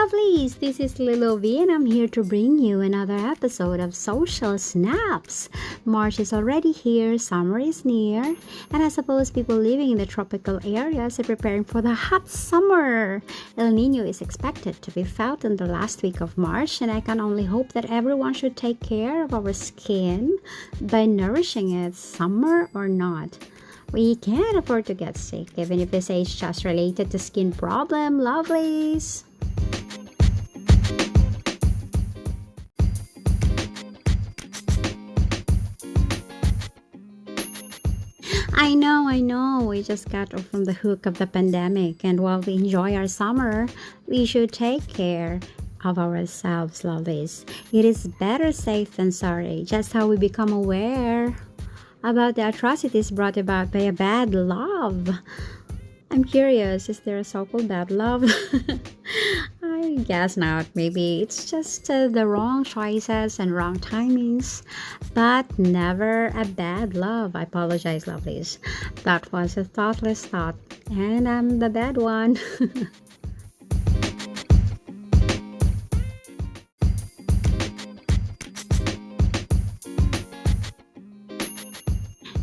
lovelies, this is Lilo V and I'm here to bring you another episode of Social Snaps. March is already here, summer is near, and I suppose people living in the tropical areas are preparing for the hot summer. El Nino is expected to be felt in the last week of March, and I can only hope that everyone should take care of our skin by nourishing it, summer or not. We can't afford to get sick, even if they say it's just related to skin problem, lovelies. I know. We just got off from the hook of the pandemic, and while we enjoy our summer, we should take care of ourselves, lovelies. It is better safe than sorry, just how we become aware about the atrocities brought about by a bad love. I'm curious, is there a so-called bad love? I guess not. Maybe it's just the wrong choices and wrong timings, but never a bad love. I apologize, lovelies. That was a thoughtless thought, and I'm the bad one.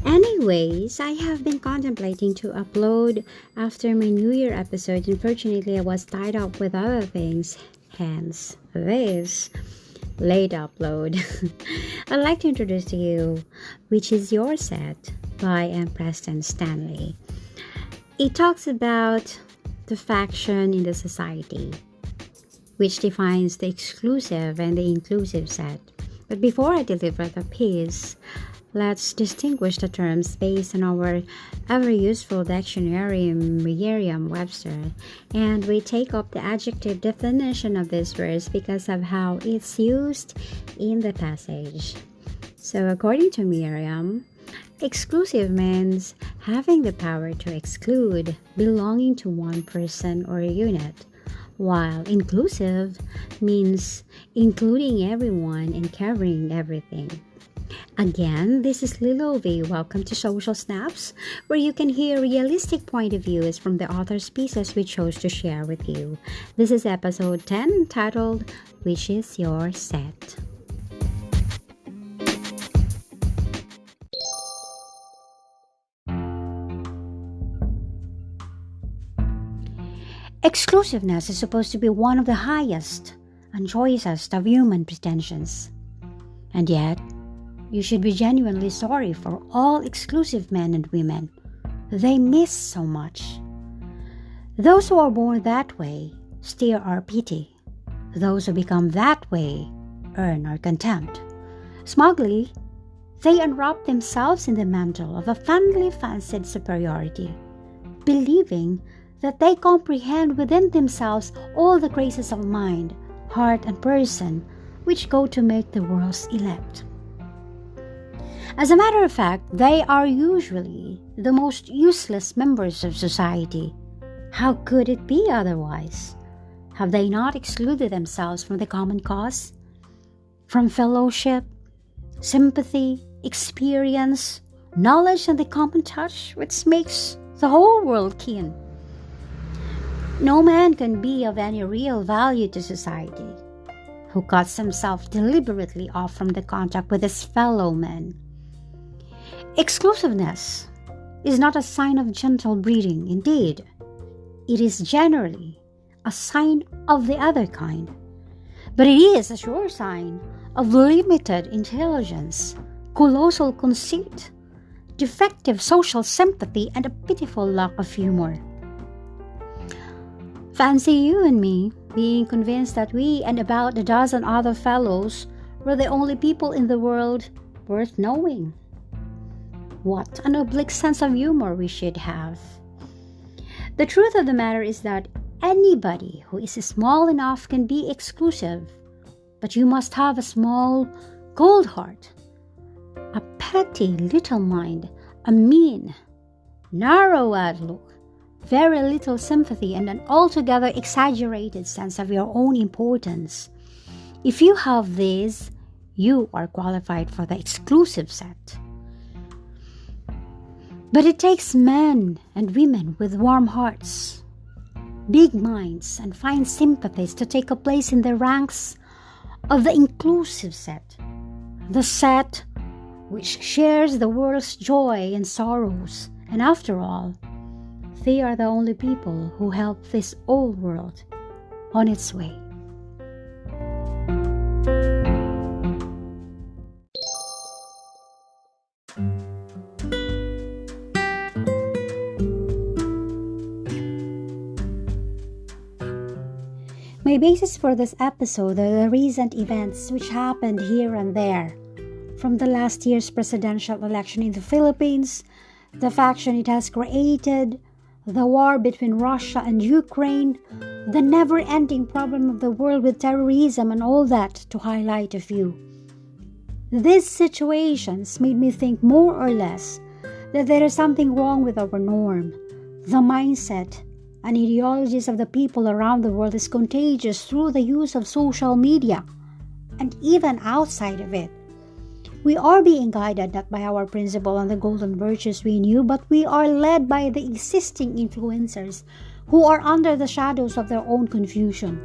Anyways, I have been contemplating to upload after my New Year episode. Unfortunately, I was tied up with other things, hence this late upload. I'd like to introduce to you Which Is Your Set by Preston Stanley. It talks about the faction in the society, which defines the exclusive and the inclusive set. But before I deliver the piece, let's distinguish the terms based on our ever-useful dictionary, Merriam-Webster, and we take up the adjective definition of this verse because of how it's used in the passage. So according to Merriam, exclusive means having the power to exclude, belonging to one person or a unit, while inclusive means including everyone and covering everything. Again, this is Lilo V. Welcome to Social Snaps, where you can hear realistic point of views from the author's pieces we chose to share with you. This is episode 10, titled, Which Is Your Set? Exclusiveness is supposed to be one of the highest and choicest of human pretensions. And yet, you should be genuinely sorry for all exclusive men and women. They miss so much. Those who are born that way steer our pity. Those who become that way earn our contempt. Smugly, they unwrap themselves in the mantle of a fondly fancied superiority, believing that they comprehend within themselves all the graces of mind, heart, and person which go to make the world's elect. As a matter of fact, they are usually the most useless members of society. How could it be otherwise? Have they not excluded themselves from the common cause? From fellowship, sympathy, experience, knowledge, and the common touch which makes the whole world kin? No man can be of any real value to society who cuts himself deliberately off from the contact with his fellow men. Exclusiveness is not a sign of gentle breeding. Indeed, it is generally a sign of the other kind. But it is a sure sign of limited intelligence, colossal conceit, defective social sympathy, and a pitiful lack of humor. Fancy you and me being convinced that we and about a dozen other fellows were the only people in the world worth knowing. What an oblique sense of humor we should have. The truth of the matter is that anybody who is small enough can be exclusive, but you must have a small, cold heart, a petty little mind, a mean, narrow outlook, very little sympathy, and an altogether exaggerated sense of your own importance. If you have these, you are qualified for the exclusive set. But it takes men and women with warm hearts, big minds and fine sympathies to take a place in the ranks of the inclusive set, the set which shares the world's joy and sorrows. And after all, they are the only people who help this old world on its way. My basis for this episode are the recent events which happened here and there. From the last year's presidential election in the Philippines, the faction it has created, the war between Russia and Ukraine, the never-ending problem of the world with terrorism, and all that, to highlight a few. These situations made me think more or less that there is something wrong with our norm. The mindset and ideologies of the people around the world is contagious through the use of social media and even outside of it. We are being guided not by our principle and the golden virtues we knew, but we are led by the existing influencers who are under the shadows of their own confusion.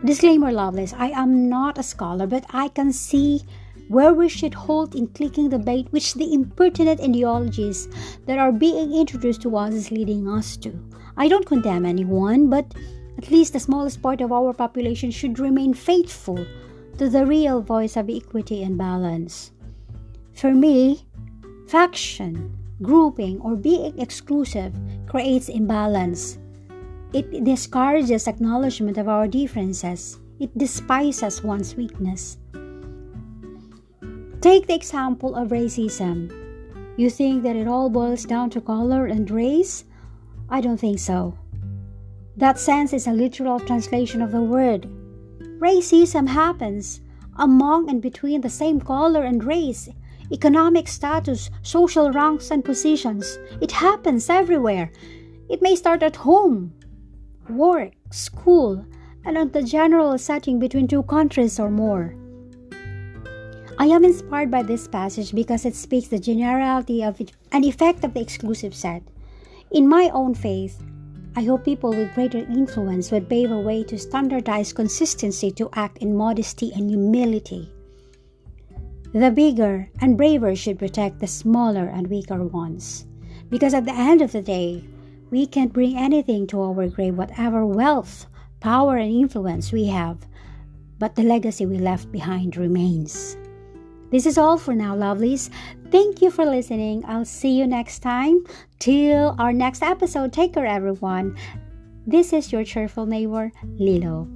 Disclaimer, lovelies, I am not a scholar, but I can see where we should halt in clicking the bait which the impertinent ideologies that are being introduced to us is leading us to. I don't condemn anyone, but at least the smallest part of our population should remain faithful to the real voice of equity and balance. For me, faction, grouping, or being exclusive creates imbalance. It discourages acknowledgement of our differences. It despises one's weakness. Take the example of racism. You think that it all boils down to color and race? I don't think so. That sense is a literal translation of the word. Racism happens among and between the same color and race, economic status, social ranks and positions. It happens everywhere. It may start at home, work, school, and in the general setting between two countries or more. I am inspired by this passage because it speaks the generality of an effect of the exclusive set. In my own faith, I hope people with greater influence would pave a way to standardize consistency to act in modesty and humility. The bigger and braver should protect the smaller and weaker ones. Because at the end of the day, we can't bring anything to our grave, whatever wealth, power, and influence we have, but the legacy we left behind remains. This is all for now, lovelies. Thank you for listening. I'll see you next time. Till our next episode, take care, everyone. This is your cheerful neighbor, Lilo.